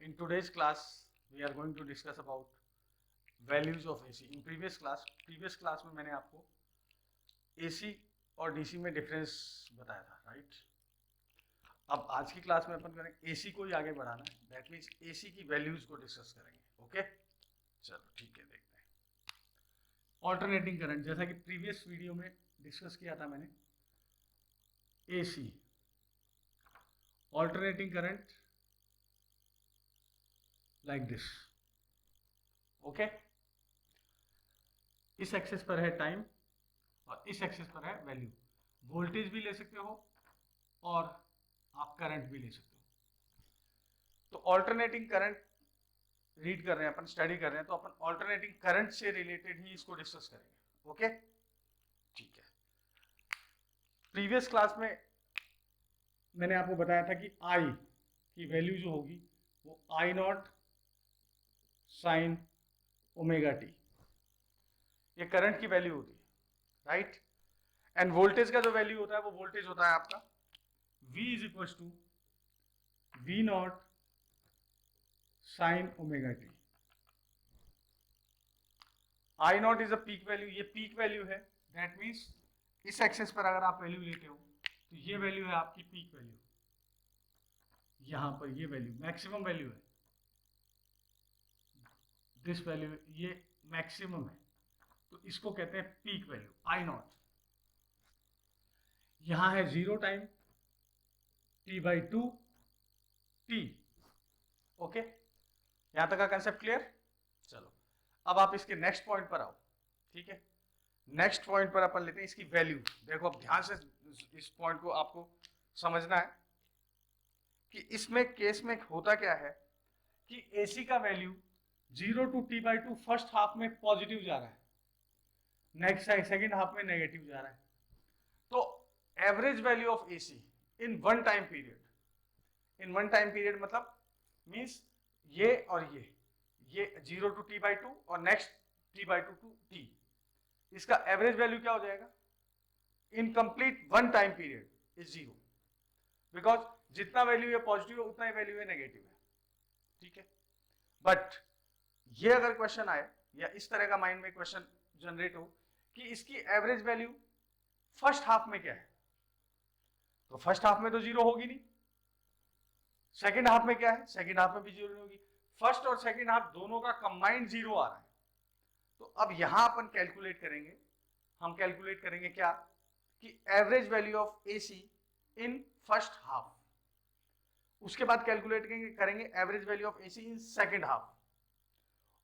In today's class, we are going to discuss about values of AC. In previous class में मैंने आपको AC और DC में difference बताया था, राइट? अब आज की क्लास में अपन करेंगे AC को ही आगे बढ़ाना है, दैट मीन्स AC की वैल्यूज को डिस्कस करेंगे, ओके? चलो ठीक है, देखते हैं। ऑल्टरनेटिंग करंट, जैसा कि प्रीवियस वीडियो में डिस्कस किया था मैंने, AC alternating current like this, okay? इस एक्सेस पर है टाइम और इस एक्सेस पर है वैल्यू। वोल्टेज भी ले सकते हो और आप करंट भी ले सकते हो। तो ऑल्टरनेटिंग करंट रीड कर रहे हैं अपन, स्टडी कर रहे हैं, तो अपन ऑल्टरनेटिंग करंट से रिलेटेड ही इसको डिस्कस करेंगे, ओके? ठीक है। प्रीवियस क्लास में मैंने आपको बताया था कि आई की वैल्यू जो होगी वो आई नॉट साइन ओमेगा टी, ये करंट की वैल्यू होती है, राइट? एंड वोल्टेज का जो वैल्यू होता है वो वोल्टेज होता है आपका V is equal to V not sine omega t. I not is a peak value, ये पीक वैल्यू है, दैट मीन्स इस एक्सेस पर अगर आप वैल्यू लेते हो तो ये वैल्यू है आपकी पीक वैल्यू, यहां पर ये वैल्यू मैक्सिमम वैल्यू है, दिस वैल्यू ये मैक्सिमम है, तो इसको कहते हैं पीक वैल्यू आई नॉट। यहां है 0 टाइम T/2 T, ओके? यहां तक का कंसेप्ट क्लियर? चलो अब आप इसके नेक्स्ट पॉइंट पर आओ, ठीक है? नेक्स्ट पॉइंट पर अपन लेते हैं इसकी वैल्यू। देखो अब ध्यान से इस पॉइंट को आपको समझना है कि इसमें केस में होता क्या है कि AC का value 0 to T/2 first half में पॉजिटिव जा रहा है, नेक्स्ट सेकेंड हाफ में नेगेटिव जा रहा है। तो average value of AC in one time period, in one time period मतलब मीन्स ये और ये 0 to T/2 और नेक्स्ट T/2 to T, इसका एवरेज वैल्यू क्या हो जाएगा in complete one time period is 0, because जितना वैल्यू है पॉजिटिव है उतना ही वैल्यू है नेगेटिव है, ठीक है? बट ये अगर क्वेश्चन आए या इस तरह का माइंड में क्वेश्चन जनरेट हो कि इसकी एवरेज वैल्यू फर्स्ट हाफ में क्या है, तो फर्स्ट हाफ में तो 0 होगी नहीं। सेकेंड हाफ में क्या है, सेकेंड हाफ में भी 0 नहीं होगी। फर्स्ट और सेकेंड हाफ दोनों का कंबाइंड 0 आ रहा है। तो अब यहां अपन कैलकुलेट करेंगे, हम कैलकुलेट करेंगे क्या कि average value of AC in first half, उसके बाद कैलकुलेट करेंगे average value of AC in second half,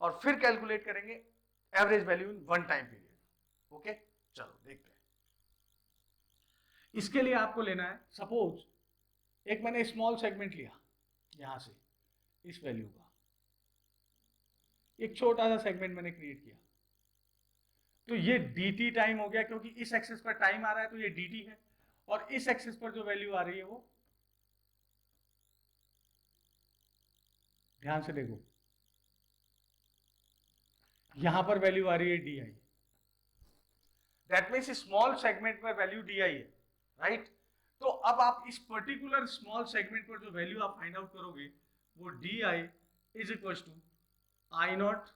और फिर कैलकुलेट करेंगे average value in one time period, okay? चलो देखते हैं। इसके लिए आपको लेना है, सपोज एक मैंने स्मॉल सेगमेंट लिया यहां से, इस वैल्यू का एक छोटा सा सेगमेंट मैंने क्रिएट किया, तो ये dt टाइम हो गया, क्योंकि इस एक्सेस पर टाइम आ रहा है तो ये dt है, और इस एक्सेस पर जो वैल्यू आ रही है वो, ध्यान से देखो, यहां पर वैल्यू आ रही है di, that means small segment पर वैल्यू di है, राइट? तो अब आप इस पर्टिकुलर स्मॉल सेगमेंट पर जो वैल्यू आप फाइंड आउट करोगे वो di is equal to I not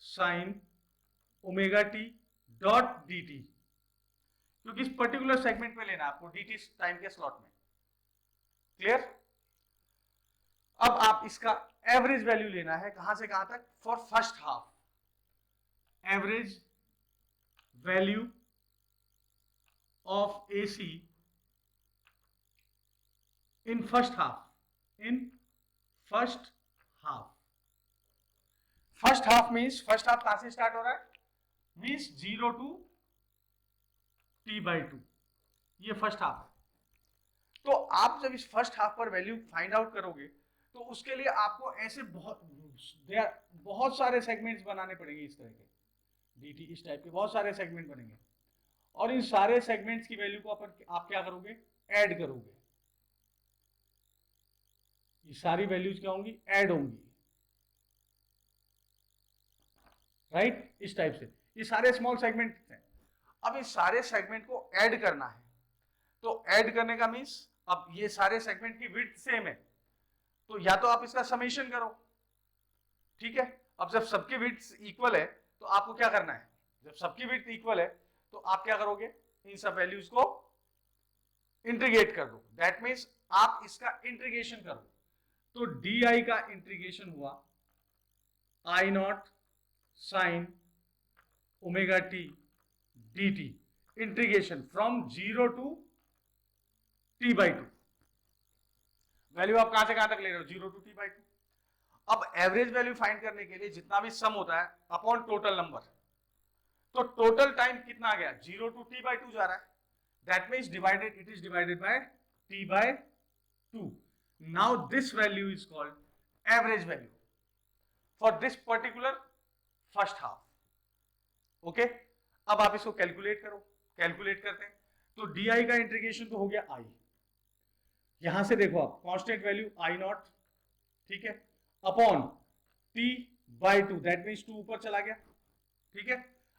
sine omega t dot dt, क्योंकि इस पर्टिकुलर सेगमेंट में लेना है आपको dt टाइम के स्लॉट में, क्लियर? अब आप इसका एवरेज वैल्यू लेना है, कहां से कहां तक, for first half, average value of AC in first half, in first half. First half means first half कहां से स्टार्ट हो रहा है, मीन्स 0 to T/2, ये फर्स्ट हाफ है। तो आप जब इस फर्स्ट हाफ पर वैल्यू फाइंड आउट करोगे तो उसके लिए आपको ऐसे बहुत सारे सेगमेंट्स बनाने पड़ेंगे, इस तरह के dt इस टाइप के बहुत सारे सेगमेंट बनेंगे, और इन सारे सेगमेंट्स की वैल्यू को आप क्या करोगे, ऐड करोगे। ये सारी वैल्यूज क्या होंगी, ऐड होंगी, राइट? इस टाइप से ये सारे स्मॉल सेगमेंट हैं। अब इस सारे सेगमेंट को ऐड करना है, तो ऐड करने का मीन्स अब ये सारे सेगमेंट की विड्थ सेम है, तो या तो आप इसका समेशन करो, ठीक है। अब जब सबकी विड्थ इक्वल है तो आपको क्या करना है, जब सबकी विड्थ इक्वल है तो आप क्या करोगे, इन सब वैल्यूज को इंटीग्रेट कर दो। दैट मीन्स आप इसका इंटीग्रेशन करो, तो डी आई का इंटीग्रेशन हुआ I not sine omega t d t, integration from 0 to t by two. Value आप कहां से कहां तक ले रहे हो, 0 टू टी बाई टू। अब एवरेज वैल्यू फाइंड करने के लिए जितना भी सम होता है अपॉन टोटल नंबर, तो टोटल टाइम कितना आ गया, 0 टू टी बाई टू जा रहा है। That means divided, it is divided by t by 2। Now this value is called average value for this particular first half. Okay, अब आप इसको कैलकुलेट करो, कैलकुलेट करते हैं तो डी आई का इंटीग्रेशन तो हो गया आई, यहां से देखो आप कांस्टेंट वैल्यू आई नॉट, ठीक है, upon T by to, that means 2 ऊपर चला गया, ठीक है।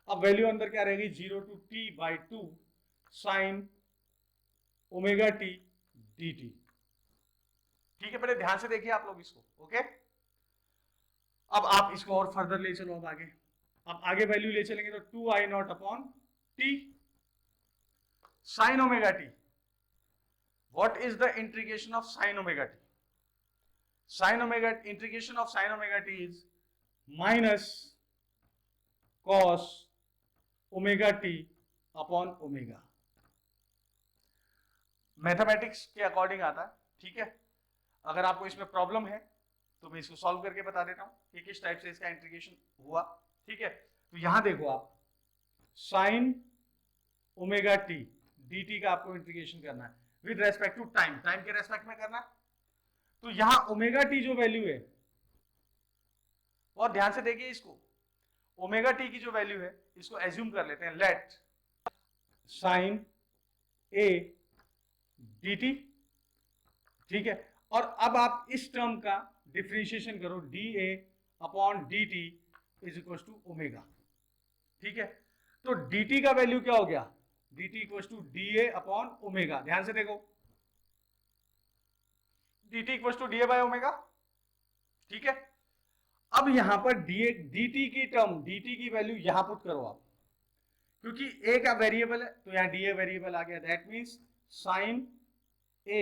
अब वैल्यू अंदर क्या रहेगी, 0 to t by two sine omega t d t, ठीक है। बड़े ध्यान से देखिए आप लोग इसको, ओके। अब आप इसको और फर्दर ले चलो, अब आगे, अब आगे वैल्यू ले चलेंगे तो 2 I naught upon t sine omega t. What is the integration of sin omega t? Sin omega, integration of sin omega t is minus cos omega t upon omega. Mathematics के according आता है, ठीक है। अगर आपको इसमें problem है तो मैं इसको सॉल्व करके बता देता हूं कि किस टाइप से इसका इंटीग्रेशन हुआ, ठीक है। तो यहां देखो आप, sine omega t d t का आपको इंटीग्रेशन करना है with respect to time, time के रेस्पेक्ट में करना। तो यहां ओमेगा टी जो वैल्यू है, और ध्यान से देखिए इसको, ओमेगा टी की जो वैल्यू है इसको एज्यूम कर लेते हैं, late sign a D t, ठीक है। और अब आप इस टर्म का डिफरेंशिएशन करो, d a upon d t is equal to omega, ठीक है। तो डी टी का वैल्यू क्या हो गया, dt equal to d a upon omega, ध्यान से देखो, dt equal to d a by omega, ठीक है। अब यहां पर dt की टर्म, dt की वैल्यू यहां पुट करो आप, क्योंकि a का वेरिएबल है तो यहां da वेरिएबल आ गया, that means sine a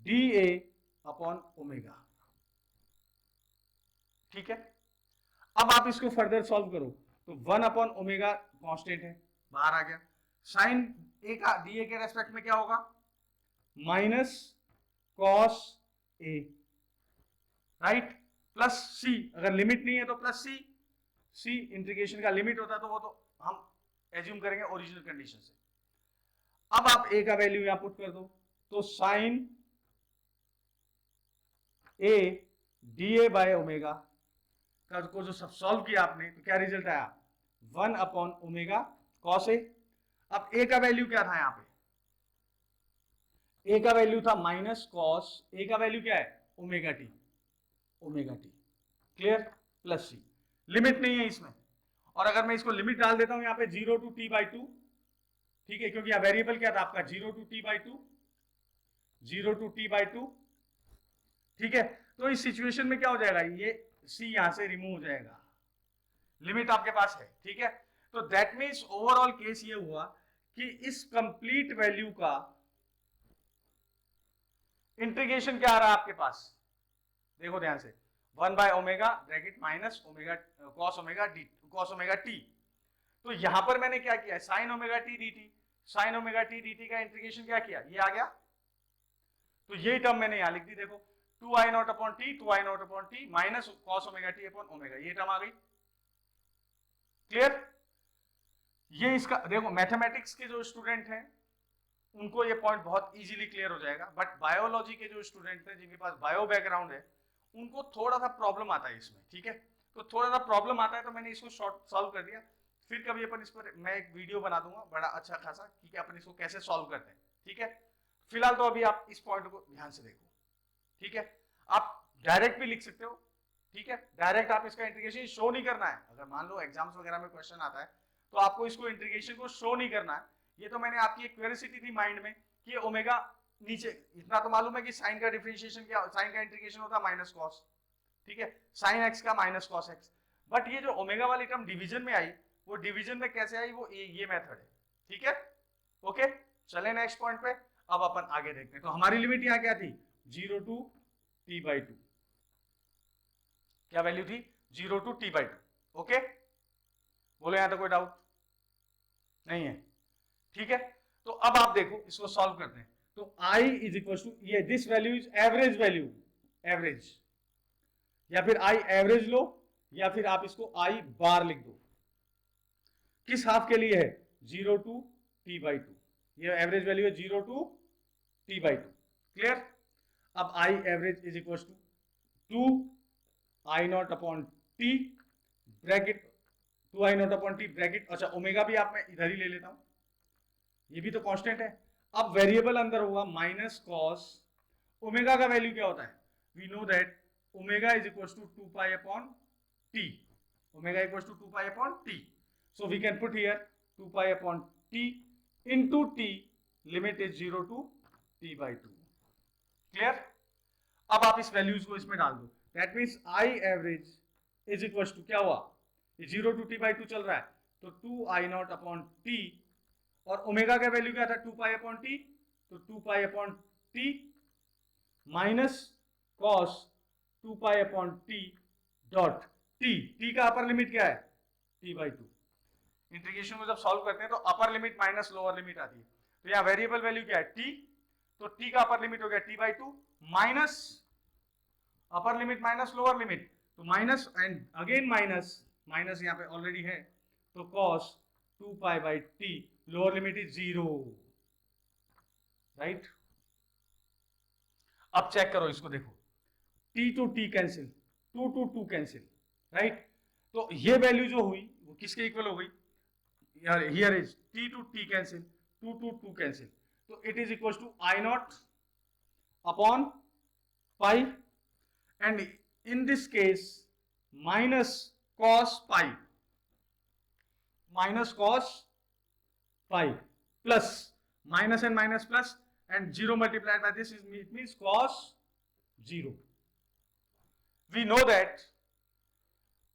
da upon omega, ठीक है। अब आप इसको फर्दर सॉल्व करो तो 1 अपॉन ओमेगा कांस्टेंट है, बाहर आ गया, साइन ए का डी ए के रेस्पेक्ट में क्या होगा, minus cos A, right, plus सी, अगर लिमिट नहीं है तो प्लस सी, सी इंटीग्रेशन का लिमिट होता है तो वो तो हम एज्यूम करेंगे ओरिजिनल कंडीशन से। अब आप ए का वैल्यू यहां पुट कर दो तो sine a d a by omega को जो सब सॉल्व किया आपने तो क्या रिजल्ट आया, 1 अपॉन ओमेगा कॉस ए। अब ए का वैल्यू क्या था, यहां पे ए का वैल्यू था माइनस कॉस, ए का वैल्यू क्या है, omega t, omega t, clear, plus C, limit नहीं है इसमें। और अगर मैं इसको लिमिट डाल देता हूं यहां पे 0 टू टी बाई टू, ठीक है, क्योंकि यहां वेरिएबल क्या था आपका 0 to t by two, 0 to t by two, ठीक है। तो इस सिचुएशन में क्या हो जाएगा, ये सी यहां से रिमूव हो जाएगा, लिमिट आपके पास है, ठीक है। तो दैट मीन्स ओवरऑल केस ये हुआ कि इस कंप्लीट वैल्यू का इंटीग्रेशन क्या आ रहा है आपके पास, देखो ध्यान से, 1 by omega bracket minus omega cos omega D, cos omega T. तो यहां पर मैंने क्या किया, sign omega t d T, sine omega t d t का इंटीग्रेशन क्या किया, ये आ गया। तो ये टर्म मैंने यहां लिख दी, देखो 2 I naught upon t, 2 I naught upon t minus cos omega t upon omega, ये टर्म आ गई, क्लियर। ये इसका देखो, मैथमेटिक्स के जो स्टूडेंट हैं उनको ये पॉइंट बहुत इजीली क्लियर हो जाएगा, बट बायोलॉजी के जो स्टूडेंट हैं जिनके पास बायो बैकग्राउंड है उनको थोड़ा सा प्रॉब्लम आता है इसमें, ठीक है। तो थोड़ा सा प्रॉब्लम आता है तो मैंने इसको शॉर्ट सॉल्व कर दिया, फिर कभी अपन इस पर मैं एक वीडियो बना दूंगा बड़ा अच्छा खासा कि अपन इसको कैसे सॉल्व करते हैं, ठीक है। फिलहाल तो अभी आप इस पॉइंट को ध्यान से देखो, ठीक है। आप डायरेक्ट भी लिख सकते हो, ठीक है, डायरेक्ट आप इसका इंटीग्रेशन शो नहीं करना है। अगर मान लो एग्जाम्स वगैरह में क्वेश्चन आता है तो आपको इसको इंटीग्रेशन को शो नहीं करना है। ये तो मैंने आपकी एक क्यूरियोसिटी थी माइंड में कि ओमेगा नीचे इतना तो मालूम है कि साइन का डिफरेंशिएशन क्या, साइन का इंटीग्रेशन होता है माइनस कॉस, ठीक है, साइन एक्स का माइनस कॉस एक्स। बट ये जो ओमेगा वाली टर्म डिवीजन में आई, वो डिवीजन में कैसे आई, वो ये मेथड है, ठीक है। ओके, चले नेक्स्ट पॉइंट पे। अब अपन आगे देखते हैं। तो हमारी लिमिट यहां क्या थी, 0 टू t/2, क्या वैल्यू थी, 0 टू t/2। ओके, बोलो यहां तक कोई डाउट नहीं है, ठीक है। तो अब आप देखो इसको सॉल्व करते हैं। तो i इज इक्वल टू, ये this value is average value, average, या फिर i एवरेज लो, या फिर आप इसको i बार लिख दो। किस हाफ के लिए है, 0 टू t/2, ये एवरेज वैल्यू है 0 टू t/2, क्लियर। अब i average is equal to 2i0 upon t bracket, 2i0 upon t bracket, अच्छा ओमेगा भी आप मैं इधर ही ले लेता हूं, ये भी तो कांस्टेंट है। अब वेरिएबल अंदर होगा माइनस कॉस, ओमेगा का वैल्यू क्या होता है, we know that omega is equal to 2 upon t, omega equal to 2 upon t, so we can put here 2 upon t into t, limit is 0 to t/2, clear. अब आप इस values को इसमें डाल दो, that means I average is equal to, क्या हुआ, 0 to t/2 चल रहा है, तो 2i0 अपॉन टी, और ओमेगा का वैल्यू क्या था, 2 अपॉन टी, तो 2 upon t minus cos 2 upon T dot T, T का अपर लिमिट क्या है, t/2। इंटीग्रेशन को जब सॉल्व करते हैं तो अपर लिमिट माइनस लोअर लिमिट आती है, तो यहाँ वेरिएबल वैल्यू क्या है, t, तो t का अपर लिमिट हो गया t/2 minus upper limit minus lower limit, तो minus and again minus, minus यहाँ पे ऑलरेडी है, तो cos 2 t, lower limit is 0, right. अब चेक करो इसको, देखो t to t cancel, 2 to 2 cancel, right. तो ये वैल्यू जो हुई वो किसके इक्वल हो गई, here is t to t cancel, 2 to 2 cancel, तो it is equal to i0 upon pi, and in this case minus cos pi, minus cos pi plus minus and minus plus, and 0 multiplied by this is, it means cos 0. We know that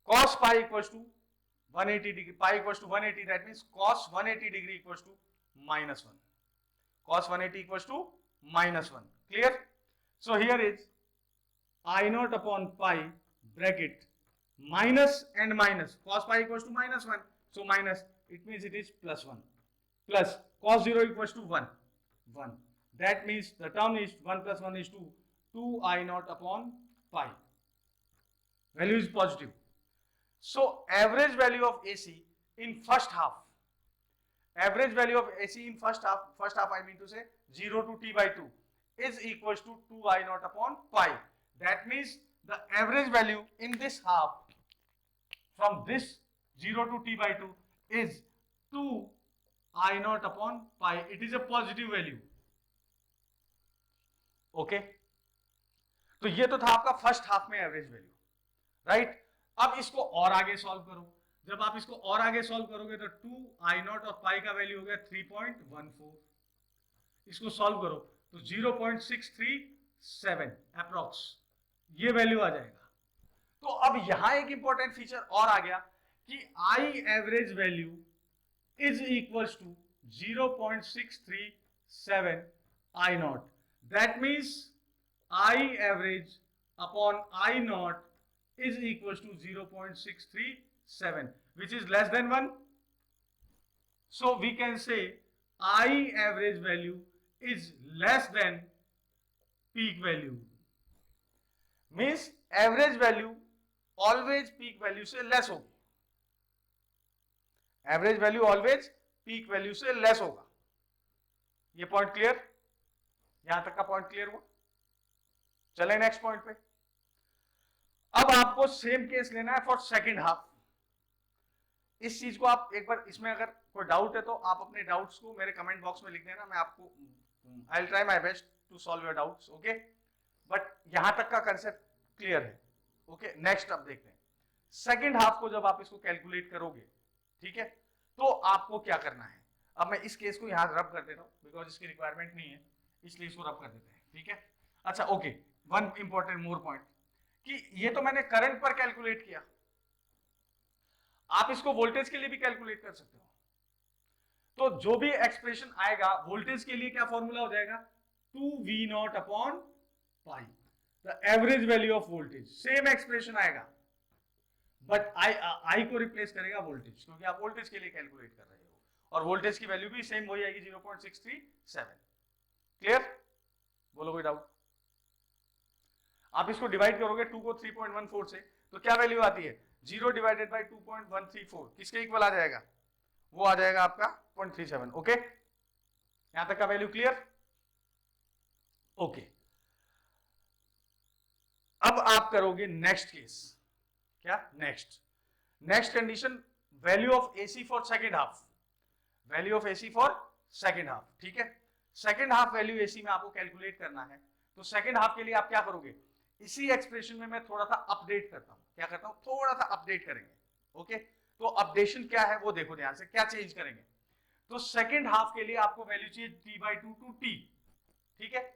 cos pi equals to 180 degree, pi equals to 180, that means cos 180 degree equals to minus 1, cos 180 equals to minus 1, clear. So here is I0 upon pi bracket minus and minus, cos pi equals to minus 1, so minus, it means it is plus 1, plus cos 0 equals to 1, 1. That means the term is 1 plus 1 is 2, 2i0 upon pi. Value is positive. So average value of AC in first half, average value of AC in first half I mean to say 0 to t/2 is equals to 2i0 upon pi. That means the average value in this half from this 0 to t/2 is 2i0 upon pi. It is a positive value. Okay, तो ये तो था आपका first half में average value, right. अब इसको और आगे सॉल्व करो, जब आप इसको और आगे सॉल्व करोगे तो 2i0 और पाई का वैल्यू हो गया 3.14, इसको सॉल्व करो तो 0.637 अप्रॉक्स ये वैल्यू आ जाएगा। तो अब यहां एक इंपॉर्टेंट फीचर और आ गया कि I average value is equal to 0.637 I0. That means I average upon I0 is equals to 0.637, which is less than 1. So we can say I average value is less than peak value. Means average value always peak value से less होगी, average value always peak value से less होगा। ये point clear, यहां तक का point clear हुआ। चले नेक्स्ट पॉइंट पे। अब आपको सेम केस लेना है फॉर सेकंड हाफ। इस चीज को आप एक बार, इसमें अगर कोई डाउट है तो आप अपने डाउट्स को मेरे कमेंट बॉक्स में लिख देना, मैं आपको I will try my best to solve your doubts, okay. But यहां तक का कंसेप्ट क्लियर है, ओके। नेक्स्ट अब देखते हैं सेकंड हाफ को, जब आप इसको कैलकुलेट करोगे, ठीक है, तो आपको क्या करना है। अब मैं इस केस को यहां रब कर देता हूं बिकॉज इसकी रिक्वायरमेंट नहीं है। इसलिए इसको रब कर देते हैं, ठीक है। अच्छा okay, one important more point कि ये तो मैंने करंट पर कैलकुलेट किया, आप इसको वोल्टेज के लिए भी कैलकुलेट कर सकते हो। तो जो भी एक्सप्रेशन आएगा वोल्टेज के लिए क्या फॉर्मूला हो जाएगा, 2V0 upon pi, the average value of voltage, same expression आएगा बट आई को रिप्लेस करेगा वोल्टेज, क्योंकि आप वोल्टेज के लिए कैलकुलेट कर रहे हो, और वोल्टेज की वैल्यू भी सेम वही आएगी 0.637। क्लियर, बोलो कोई डाउट। आप इसको डिवाइड करोगे 2 को 3.14 से तो क्या वैल्यू आती है, 0 डिवाइडेड बाई 2.134 किसके इक्वल आ जाएगा, वो आ जाएगा आपका 0.37। ओके, यहां तक का वैल्यू क्लियर। ओके, अब आप करोगे नेक्स्ट केस, क्या next condition, value of AC for second half, value of AC for second half, ठीक है। सेकेंड हाफ वैल्यू एसी में आपको कैलकुलेट करना है, तो सेकेंड हाफ के लिए आप क्या करोगे, इसी एक्सप्रेशन में मैं थोड़ा सा अपडेट करता हूं, क्या करता हूं, थोड़ा सा अपडेट करेंगे। ओके, तो अपडेशन क्या है वो देखो ध्यान से, क्या चेंज करेंगे। तो सेकेंड हाफ के लिए आपको वैल्यू चाहिए t/2 टू t, ठीक है।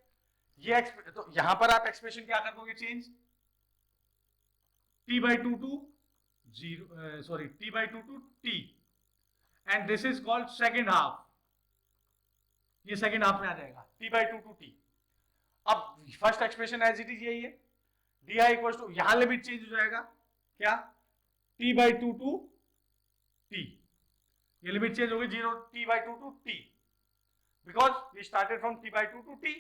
ये तो यहां पर आप एक्सप्रेशन क्या कर दोगे, change t/2 to 0, sorry t/2 to t, and this is called second half, ये सेकेंड हाफ में आ जाएगा t/2 टू t। अब first expression as it is यही है, di इक्वल टू, यहां लिमिट चेंज हो जाएगा, क्या t/2 टू t, ये लिमिट चेंज होगी 0 t/2 to t, because we started from t/2 to t।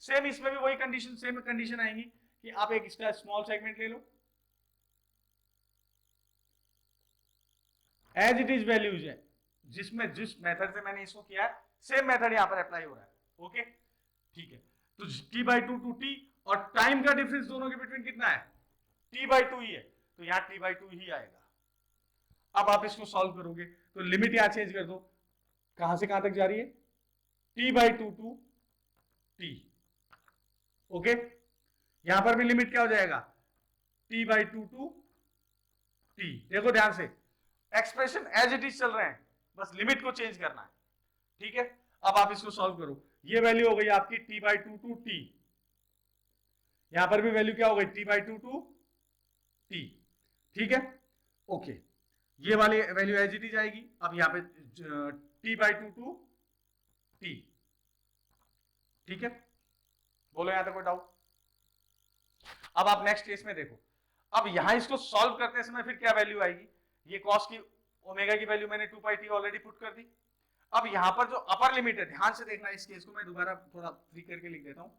Same इसमें भी वही कंडीशन, सेम कंडीशन आएंगी कि आप एक इसका स्मॉल सेगमेंट ले लो, एज इट इज वैल्यूज है, जिसमें जिस मेथड से मैंने इसको किया है सेम मेथड यहां पर अप्लाई हो रहा है। ओके, ठीक है, तो t/2 टू t, और टाइम का डिफरेंस दोनों के बिटवीन कितना है, t/2 ही है, तो यहां t/2 ही आएगा। अब आप इसको सॉल्व करोगे तो लिमिट यहां चेंज कर दो, कहां से कहां तक जा रही है, t/2 टू t। ओके, यहां पर भी लिमिट क्या हो जाएगा, t/2 टू t। देखो ध्यान से, एक्सप्रेशन एज इट इज चल रहे हैं, बस लिमिट को चेंज करना है, ठीक है। अब आप इसको सॉल्व करो, ये वैल्यू हो गई आपकी t/2 टू t, यहां पर भी वैल्यू क्या हो गई, t/2 टू t, ठीक है। ओके, ये वाली वैल्यू एज इट इज आएगी, अब यहां पे t/2 टू t, ठीक है। बोलो यहां तक कोई डाउट। अब आप नेक्स्ट केस में देखो, अब यहां इसको सॉल्व करते समय फिर क्या वैल्यू आएगी, ये कॉस की ओमेगा की वैल्यू मैंने 2πt ऑलरेडी पुट कर दी। अब यहां पर जो अपर लिमिट है, ध्यान से देखना, इस केस को मैं दोबारा थोड़ा फ्री करके लिख देता हूं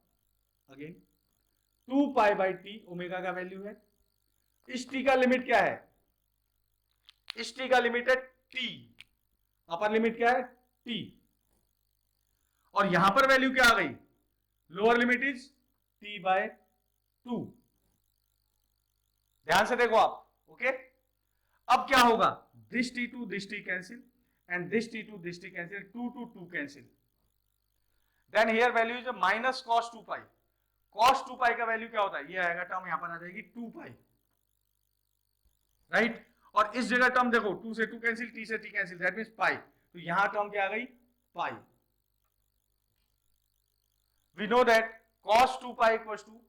अगेन, 2π/t ओमेगा का वैल्यू है, इस t का लिमिट क्या है, इस t का लिमिट है t, अपर लिमिट क्या है t, और यहां पर वैल्यू क्या आ गई, लोअर लिमिट इज t/2। ध्यान से देखो आप, ओके। अब क्या होगा, this t to this t cancel, and this t to this t cancel, 2 to 2 cancel, then here value is minus cos 2π। cos 2π का वैल्यू क्या होता है, ये आएगा टर्म यहां पर आ जाएगी 2π, राइट। और इस जगह टर्म देखो, 2 से 2 कैंसिल, t से t cancel, that means pi, तो यहां टर्म क्या आ गई, pi. We know that cos 2π equals to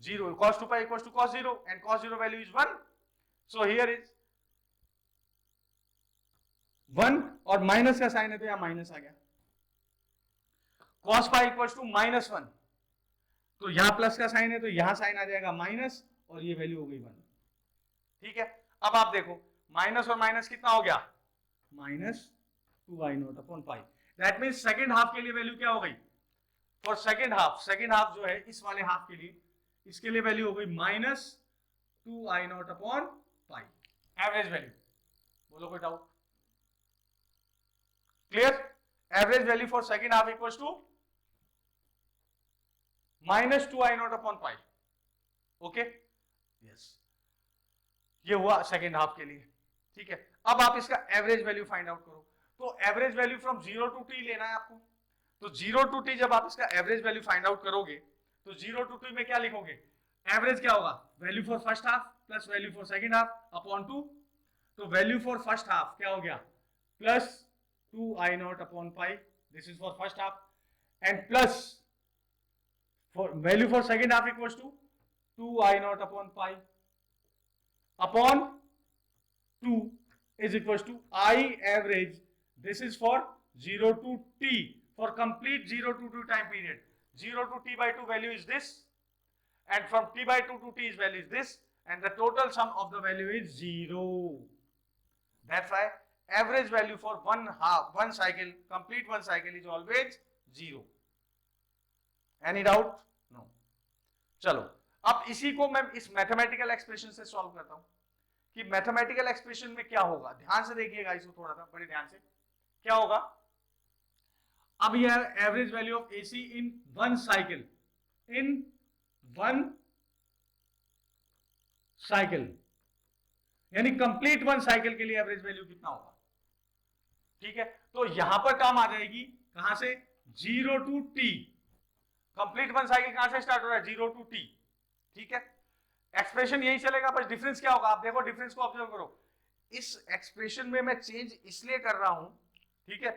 0, cos 2π equals to cos 0, and cos 0 value is 1, so here is 1, और माइनस का साइन है तो यहां माइनस आ गया, cos π equals to -1, तो यहां प्लस का साइन है तो यहां साइन आ जाएगा माइनस, और ये वैल्यू हो गई 1, ठीक है। अब आप देखो, माइनस और माइनस कितना हो गया, -2i0 upon pi, that means second half के लिए वैल्यू क्या हो गई, फॉर सेकंड हाफ जो है इस वाले हाफ के लिए, इसके लिए वैल्यू हो गई -2i0 अपॉन पाई, एवरेज वैल्यू। बोलो कोई doubt, clear. Average value for second half equals to -2i0 upon pi, okay, yes, ये हुआ सेकंड हाफ के लिए, ठीक है। अब आप इसका एवरेज वैल्यू फाइंड आउट करो, तो average value from 0 to t लेना है आपको, तो 0 to t जब आप इसका एवरेज वैल्यू फाइंड आउट करोगे तो 0 to t में क्या लिखोगे, एवरेज क्या होगा, value for first half plus value for second half upon 2, तो वैल्यू फॉर फर्स्ट हाफ क्या हो गया, +2i0 upon pi, this is for first half, and plus for value for second half equals to 2 I naught upon pi upon 2 is equals to I average. This is for 0 to t, for complete 0 to 2 time period. 0 to t by 2 value is this, and from t by 2 to t is value is this, and the total sum of the value is 0. That's why average value for one cycle, complete one cycle is always 0. Any doubt? No. चलो अब इसी को मैं इस mathematical expression से solve करता हूं कि मैथमेटिकल एक्सप्रेशन में क्या होगा. ध्यान से देखिएगा इसको थोड़ा सा बड़े ध्यान से. क्या होगा? अब यह average value of AC in one cycle, in one cycle, यानी कंप्लीट वन साइकिल के लिए एवरेज वैल्यू कितना होगा. ठीक है, तो यहां पर काम आ जाएगी कहां से? 0 to t. Complete one cycle कहां से स्टार्ट हो रहा है? 0 टू टी. ठीक है, एक्सप्रेशन यही चलेगा, बस डिफरेंस क्या होगा आप देखो, डिफरेंस को ऑब्जर्व करो. इस एक्सप्रेशन में मैं चेंज इसलिए कर रहा हूं, ठीक है,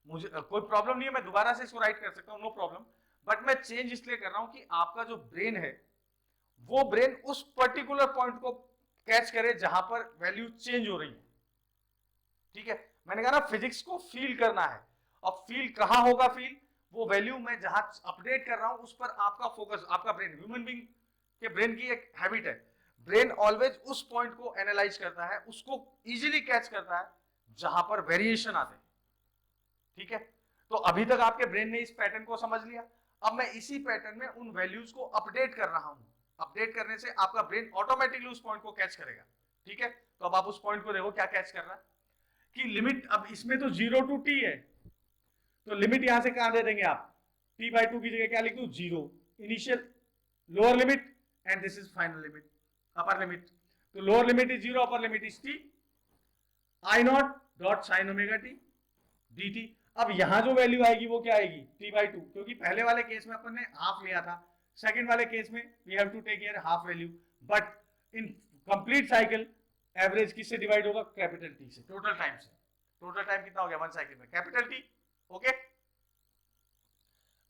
मुझे कोई प्रॉब्लम नहीं है, मैं दोबारा से इसको राइट कर सकता हूं, नो प्रॉब्लम, बट मैं चेंज इसलिए कर रहा हूं कि आपका जो ब्रेन है वो ब्रेन उस पर्टिकुलर पॉइंट को कैच करे जहां पर वैल्यू चेंज हो रही है. ठीक है, मैंने कहा ना फिजिक्स को फील करना है. अब फील कहां होगा? फील वो वैल्यू मैं जहां अपडेट कर रहा हूं उस पर आपका फोकस, आपका ब्रेन, ह्यूमन बीइंग के ब्रेन की एक हैबिट है, ब्रेन ऑलवेज उस पॉइंट को एनालाइज करता है, उसको इजीली कैच करता है जहां पर वेरिएशन आते हैं. ठीक है, तो अभी तक आपके ब्रेन ने इस पैटर्न को समझ लिया. अब मैं इसी पैटर्न में उन वैल्यूज को अपडेट कर रहा हूं. अपडेट करने से आपका ब्रेन ऑटोमेटिकली उस पॉइंट को कैच करेगा. ठीक है, तो अब आप उस पॉइंट को देखो क्या कैच कर रहा है कि लिमिट, अब इसमें तो 0 टू टी है, तो लिमिट यहां से कहां दे देंगे आप? t by 2 की जगह क्या लिख दूं? 0. Initial lower limit and this is final limit, upper limit. तो lower limit is 0, upper limit is t, I naught dot sine omega t dt. अब यहां जो वैल्यू आएगी वो क्या आएगी? t by 2, क्योंकि पहले वाले केस में अपन ने हाफ लिया था, सेकंड वाले केस में we have to take here half value, but in complete cycle average किससे डिवाइड होगा? कैपिटल टी से, टोटल टाइम से. टोटल टाइम कितना हो गया वन साइकिल में? Capital t. ओके,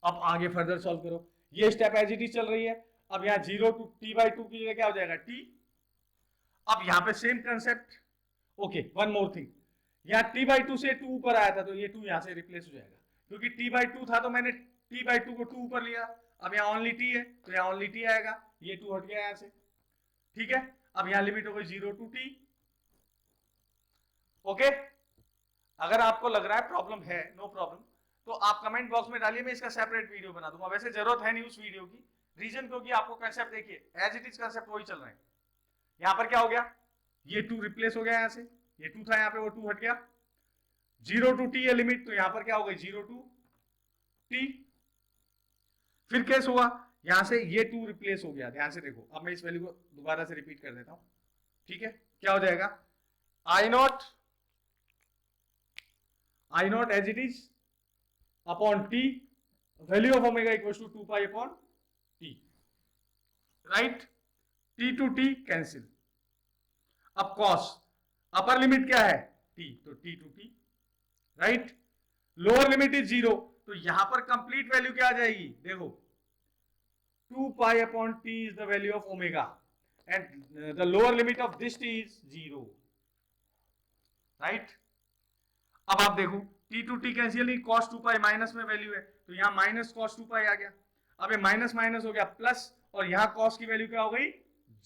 अब आगे फर्दर सॉल्व करो. ये स्टेप एज इट इज चल रही है. अब यहाँ 0 टू टी बाई 2 की जगह क्या हो जाएगा? टी. अब यहाँ पे same concept. Okay, one more thing, यहाँ टी बाई 2 से 2 ऊपर आया था, तो ये 2 यहाँ से रिप्लेस हो जाएगा, क्योंकि टी बाई 2 था तो मैंने टी बाई 2 को 2 ऊपर लिया. अब यहाँ ओनली टी है तो यहाँ ओनली टी आएगा, ये 2 हट गया यहाँ से. ठीक है, अब यहाँ लिमिट हो गई 0 टू टी. ओके, अगर आपको लग रहा है प्रॉब्लम है, नो प्रॉब्लम, तो आप कमेंट बॉक्स में डालिए, मैं इसका सेपरेट वीडियो बना दूंगा. वैसे जरूरत है नहीं उस वीडियो की, रीजन क्योंकि आपको कंसेप्ट देखिए एज इट इज कंसेप्ट वही चल रहे हैं. यहां पर क्या हो गया? ये 2 रिप्लेस हो गया, यहां से ये 2 था, यहां पे वो 2 हट गया. 0 टू टी है लिमिट, तो यहां पर क्या हो गई? 0 टू टी. फिर केस हुआ, यहां से ये 2 रिप्लेस हो गया. ध्यान से देखो, अब मैं इस वैल्यू को दोबारा से रिपीट कर देता हूं. ठीक है, क्या हो जाएगा? I naught as it is upon t, value of omega equals to 2 pi upon t. Right, t to t cancel. अब कॉस, अपर लिमिट क्या है? टी, तो t to t. Right, lower limit is 0, तो यहां पर complete value क्या आ जाएगी? देखो, 2 pi upon T is the value of omega and the lower limit of this T is 0. Right, अब आप देखो टी टू टी कैंसिल नहीं, कॉस 2 पाई माइनस में वैल्यू है, तो यहां माइनस कॉस 2 पाई आ गया. अब ये माइनस माइनस हो गया प्लस, और यहां कॉस की वैल्यू क्या हो गई?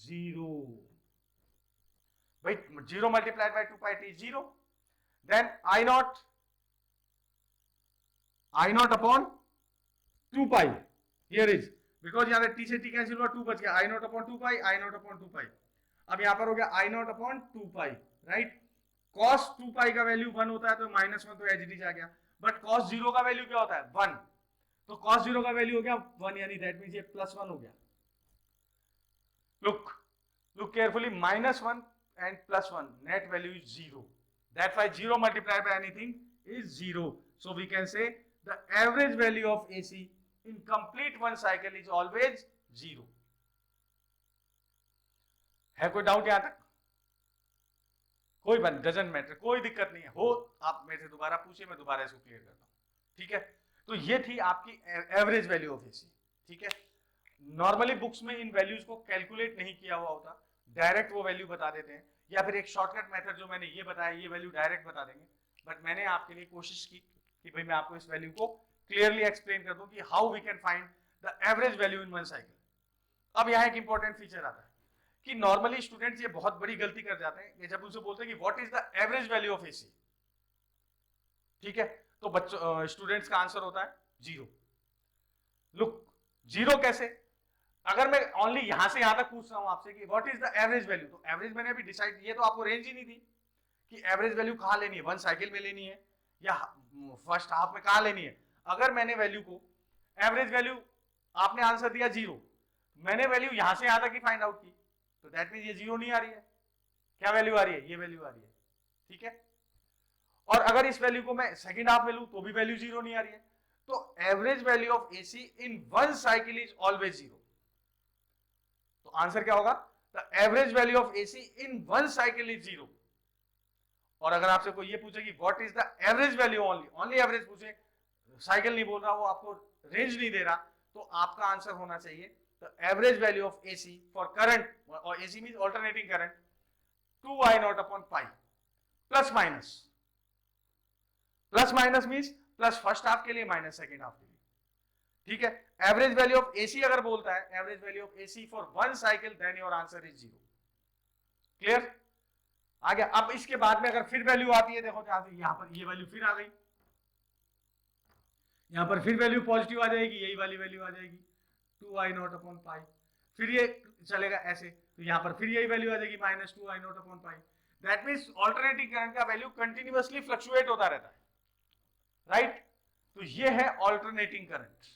0. भाई 0 multiplied by 2 pi t 0. Then I naught upon 2 pi, here is, because यहां टी से टी कैंसिल हुआ, 2 बच गया. I naught upon 2 pi, I naught upon 2 pi. अब यहां पर हो गया I naught upon 2 pi. Right, cos 2 pi का वैल्यू 1 होता है, तो -1 तो एज इट इज आ गया, बट cos 0 का वैल्यू क्या होता है? 1. तो cos 0 का वैल्यू हो गया 1, यानी दैट मींस ये +1 हो गया. Look carefully, -1 and +1, net value is 0. That's why 0 multiplied by anything is 0. So we can say the average value of AC in complete one cycle is always 0. है कोई doubt यहां तक? कोई बात, डजंट मैटर, कोई दिक्कत नहीं है. हो आप मेरे से दोबारा पूछिए, मैं दोबारा इसको क्लियर करता हूं. ठीक है, तो ये थी आपकी एवरेज वैल्यू ऑफ एसी। ठीक है, नॉर्मली बुक्स में इन वैल्यूज को कैलकुलेट नहीं किया हुआ होता, डायरेक्ट वो वैल्यू बता देते हैं, या फिर एक शॉर्टकट मेथड जो मैंने ये बताया ये वैल्यू डायरेक्ट बता देंगे। बट मैंने आपके लिए कोशिश की कि भाई मैं आपको इस वैल्यू को क्लियरली एक्सप्लेन कर दूं कि how we can find the average value in one cycle. अब यहाँ एक इंपॉर्टेंट फीचर आता है कि नॉर्मली स्टूडेंट्स ये बहुत बड़ी गलती कर जाते हैं कि जब उनसे बोलते हैं कि what is the average value of AC, ठीक है, तो बच्चों स्टूडेंट्स का आंसर होता है 0। लुक, 0 कैसे? अगर मैं ओनली यहां से यहां तक पूछ रहा हूं आपसे कि what is the average value, तो एवरेज मैंने अभी डिसाइड, ये तो आपको रेंज ही नहीं दी कि एवरेज वैल्यू कहां लेनी है, वन साइकिल में लेनी है या फर्स्ट हाफ में कहां लेनी है। अगर मैंने वैल्यू को एवरेज वैल्यू, आपने आंसर दिया 0, मैंने वैल्यू यहां से यहां तक ही फाइंड आउट की, तो दैट मीन ये 0 नहीं आ रही है। क्या वैल्यू आ रही है? ये वैल्यू आ रही है। ठीक है, और अगर इस वैल्यू को मैं सेकंड हाफ में लूं तो भी वैल्यू 0 नहीं आ रही है। तो average value of AC in one cycle is always 0। तो आंसर क्या होगा? The average value of AC in one cycle is 0। और अगर आपसे कोई ये पूछे कि what is the average value, only average पूछे, साइकिल नहीं बोल रहा, वो आपको रेंज नहीं दे रहा, तो आपका आंसर होना चाहिए the average value of AC for current, और AC means alternating current, 2I naught upon pi, plus minus, plus minus means plus first half के लिए माइनस सेकंड हाफ के लिए। ठीक है, एवरेज वैल्यू ऑफ एसी अगर बोलता है average value of AC for one cycle, then your answer is 0। Clear? आ गया। अब इसके बाद में अगर फिर वैल्यू आती है, देखो यहां पर ये वैल्यू फिर आ गई, यहां पर फिर वैल्यू पॉजिटिव आ जाएगी, यही वाली वैल्यू आ जाएगी 2I नॉट अपॉन पाई, फिर ये चलेगा ऐसे, तो यहां पर फिर यही वैल्यू आ जाएगी minus 2I naught upon pi. That means alternating current का वैल्यू कंटिन्यूअसली फ्लक्चुएट होता रहता है, राइट? तो ये है अल्टरनेटिंग करंट।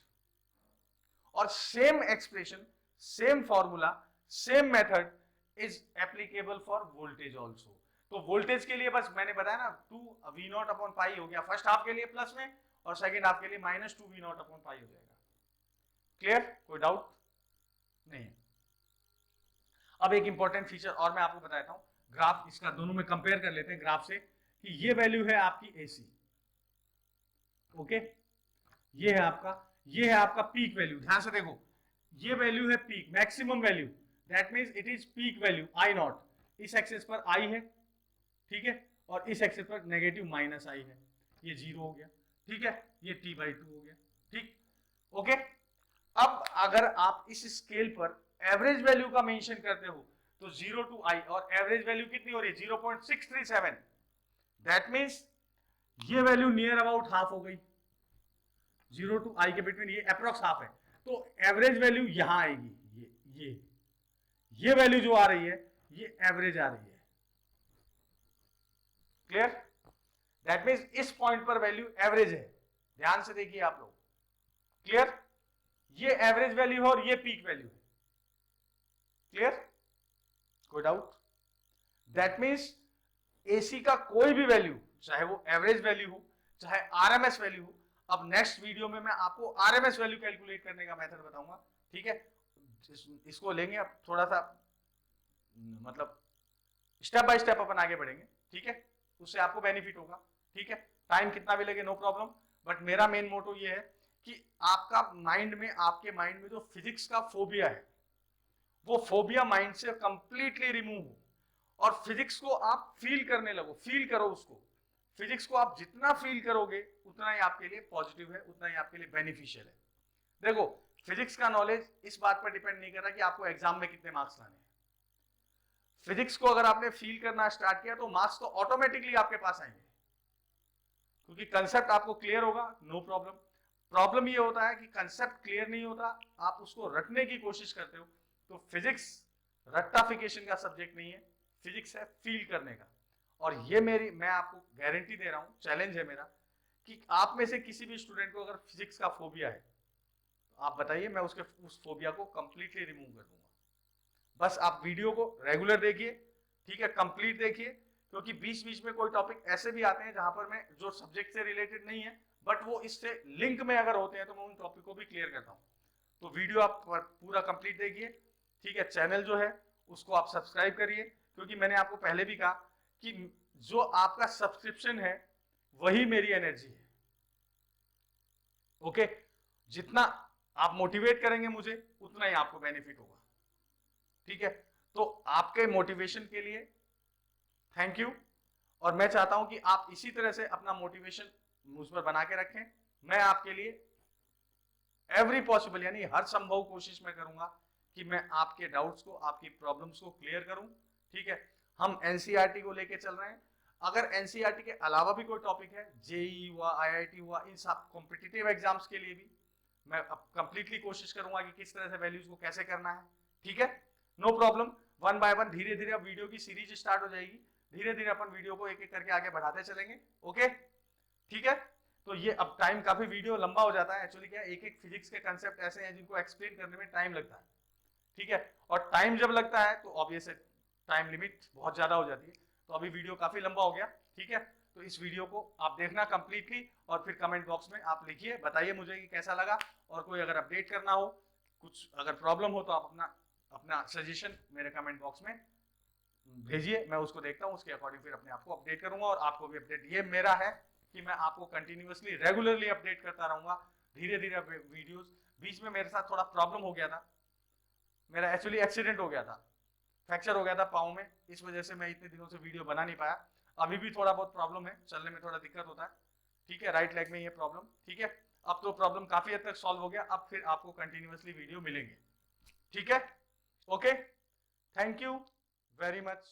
और same expression, same formula, same method is applicable for voltage also. तो वोल्टेज के लिए बस मैंने बताया ना, 2V नॉट अपॉन पाई हो गया फर्स्ट हाफ के लिए प्लस में, और सेकंड हाफ के लिए माइनस 2V नॉट अपॉन पाई हो जाएगा। क्लियर? कोई डाउट नहीं है। अब एक इंपॉर्टेंट फीचर और मैं आपको बताता हूं, ग्राफ इसका दोनों में कंपेयर कर लेते हैं ग्राफ से, कि ये वैल्यू है आपकी एसी, ओके, ये है आपका पीक वैल्यू। ध्यान से देखो, ये वैल्यू है peak, maximum value, that means it is peak value I not. इस एक्सिस पर I है, ठीक है, और इस एक्सिस पर नेगेटिव माइनस I है, ये 0 हो गया। ठीक है, ये T/2 हो गया। ठीक, ओके। अब अगर आप इस स्केल पर एवरेज वैल्यू का मेंशन करते हो तो 0 to I, और एवरेज वैल्यू कितनी हो रही है? 0.637। दैट मींस ये वैल्यू नियर अबाउट हाफ हो गई, 0 to I के बिटवीन ये अप्रोक्स हाफ है। तो एवरेज वैल्यू यहां आएगी, ये वैल्यू जो आ रही है ये एवरेज आ रही है। क्लियर? दैट मींस इस पॉइंट पर वैल्यू एवरेज है। ध्यान से देखिए आप लोग। क्लियर? ये एवरेज वैल्यू है और ये पीक वैल्यू है। क्लियर? कोई डाउट? दैट मींस एसी का कोई भी वैल्यू, चाहे वो एवरेज वैल्यू हो चाहे आरएमएस वैल्यू हो, अब नेक्स्ट वीडियो में मैं आपको आरएमएस वैल्यू कैलकुलेट करने का मेथड बताऊंगा। ठीक है, इसको लेंगे अब थोड़ा सा, मतलब स्टेप बाय स्टेप अपन आगे बढ़ेंगे। ठीक है, उससे आपको बेनिफिट होगा। ठीक है, टाइम कितना भी लगे नो प्रॉब्लम, बट मेरा मेन मोटो ये है कि आपका माइंड में, आपके माइंड में जो फिजिक्स का फोबिया है, वो फोबिया माइंड से कंप्लीटली रिमूव हो, और फिजिक्स को आप फील करने लगो, फील करो उसको। फिजिक्स को आप जितना फील करोगे उतना ही आपके लिए पॉजिटिव है, उतना ही आपके लिए बेनिफिशियल है। देखो, फिजिक्स का नॉलेज इस बात पर डिपेंड नहीं कर रहा कि आपको एग्जाम में कितने मार्क्स लाने हैं। फिजिक्स को अगर आपने फील करना स्टार्ट किया तो मार्क्स तो ऑटोमेटिकली आपके पास आएंगे, क्योंकि कंसेप्ट आपको क्लियर होगा, नो प्रॉब्लम। प्रॉब्लम ये होता है कि कंसेप्ट क्लियर नहीं होता, आप उसको रटने की कोशिश करते हो। तो फिजिक्स रट्टाफिकेशन का सब्जेक्ट नहीं है, फिजिक्स है फील करने का। और ये मैं आपको गारंटी दे रहा हूं, चैलेंज है मेरा, कि आप में से किसी भी स्टूडेंट को अगर फिजिक्स का फोबिया है तो आप बताइए, मैं उस फोबिया को कंप्लीटली रिमूव कर दूंगा। बस आप वीडियो को रेगुलर देखिए, ठीक है, कंप्लीट देखिए, क्योंकि बीच बीच में कोई टॉपिक ऐसे भी आते हैं जहां पर मैं, जो सब्जेक्ट से रिलेटेड नहीं है बट वो इससे लिंक में अगर होते हैं, तो मैं उन टॉपिक को भी क्लियर करता हूं। तो वीडियो आप पूरा कंप्लीट देखिए। ठीक है, चैनल जो है उसको आप सब्सक्राइब करिए, क्योंकि मैंने आपको पहले भी कहा कि जो आपका सब्सक्रिप्शन है वही मेरी एनर्जी है। ओके, जितना आप मोटिवेट करेंगे मुझे उतना ही आपको बेनिफिट होगा, ठीक है। तो आपके मोटिवेशन के लिए थैंक यू, और मैं चाहता हूं कि आप इसी तरह से अपना मोटिवेशन मुझ पर बना के रखें। मैं आपके लिए एवरी पॉसिबल यानी हर संभव कोशिश मैं करूंगा कि मैं आपके डाउट्स को, आपकी प्रॉब्लम्स को क्लियर करूं, ठीक है। हम एनसीईआरटी को लेके चल रहे हैं। अगर एनसीईआरटी के अलावा भी कोई टॉपिक है, जेई हुआ, आईआईटी हुआ, इन सब कॉम्पिटिटिव एग्जाम्स के लिए भी मैं अब कंप्लीटली कोशिश करूंगा कि किस तरह से वैल्यूज को कैसे करना है, ठीक है। No problem, one by one धीरे धीरे अब वीडियो की सीरीज स्टार्ट हो जाएगी, धीरे धीरे अपन वीडियो को एक एक करके आगे बढ़ाते चलेंगे, ओके, ठीक है। तो ये अब टाइम काफी वीडियो लंबा हो जाता है, एक्चुअली क्या एक एक फिजिक्स के कंसेप्ट ऐसे हैं जिनको एक्सप्लेन करने में टाइम लगता है, ठीक है। और टाइम जब लगता है तो ऑब्वियस टाइम लिमिट बहुत ज्यादा हो जाती है, तो अभी वीडियो काफी लंबा हो गया, ठीक है। तो इस वीडियो को आप देखना कंप्लीटली और फिर कमेंट बॉक्स में आप लिखिए, बताइए मुझे कि कैसा लगा, और कोई अगर अपडेट करना हो, कुछ अगर प्रॉब्लम हो तो आप अपना अपना सजेशन मेरे कमेंट बॉक्स में भेजिए, मैं उसको देखता हूँ, उसके अकॉर्डिंग फिर अपने आपको अपडेट करूंगा और आपको भी अपडेट। ये मेरा है कि मैं आपको कंटिन्यूअसली रेगुलरली अपडेट करता रहूंगा, धीरे धीरे वीडियोस। बीच में मेरे साथ थोड़ा प्रॉब्लम हो गया था, मेरा एक्चुअली एक्सीडेंट हो गया था, फ्रैक्चर हो गया था पाँव में, इस वजह से मैं इतने दिनों से वीडियो बना नहीं पाया। अभी भी थोड़ा बहुत प्रॉब्लम है, चलने में थोड़ा दिक्कत होता है, ठीक है, राइट लेग में ये प्रॉब्लम, ठीक है। अब तो प्रॉब्लम काफी हद तक सॉल्व हो गया, अब फिर आपको कंटिन्यूअसली वीडियो मिलेंगे, ठीक है, okay, thank you very much.